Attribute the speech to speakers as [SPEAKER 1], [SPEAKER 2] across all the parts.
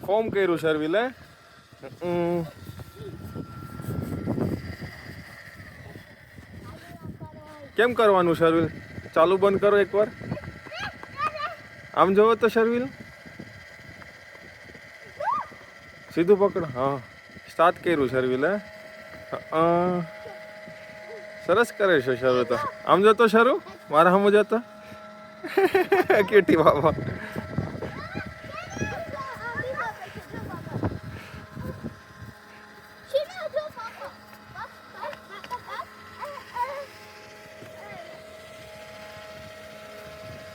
[SPEAKER 1] Form કર્યું શર્વિલે. કેમ કરવાનું શર્વિલ? ચાલુ બંધ કરો એકવાર. આમ જોવો તો શર્વિલ, સીધું પકડો. હા, સ્ટાર્ટ કર્યું શર્વિલે. સરસ કરે છે શરૂ તો. આમ જતો શરૂ, મારા હમ જતો. કેટી બાબા.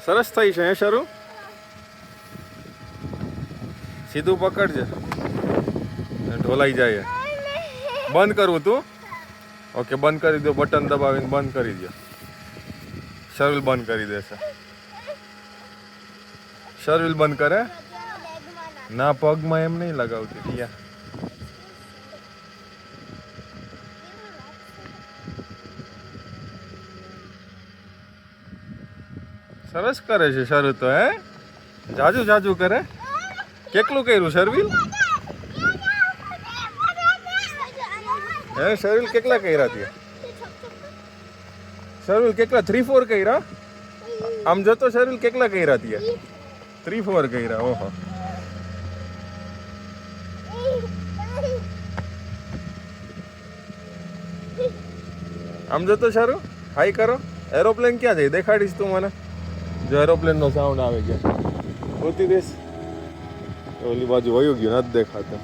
[SPEAKER 1] સરસ થઈ છે હે શરૂ. સીધું પકડજે, ઢોલાઈ જાય. બંધ કરવું તું? ઓકે, બંધ કરી દો. બટન દબાવીને બંધ કરી દો. શર્વિલ બંધ કરી દેશે. શર્વિલ બંધ કરે. ના, પગમાં એમ નહીં લગાવતી રિયા. સરસ કરે છે શરૂ તો. હે, જાજુ જાજુ કરે. કેટલું કર્યું શર્વિલ? હે શર્વિલ, કેટલા કર્યા ત્યાં? શર્વિલ કેટલા? 3-4 કર્યા. આમ જતો શર્વિલ કેટલા કર્યા ત્યાં? 3-4 કર્યા. ઓહો, આમ જતો શરૂ. હાઈ કરો. એરોપ્લેન ક્યાં જાય? દેખાડીશ તું મને? જો એરોપ્લેન નો સાઉન્ડ આવે છે. ગોતી દેશ. ઓલી બાજુ વયું ગયું, નથી દેખાતું.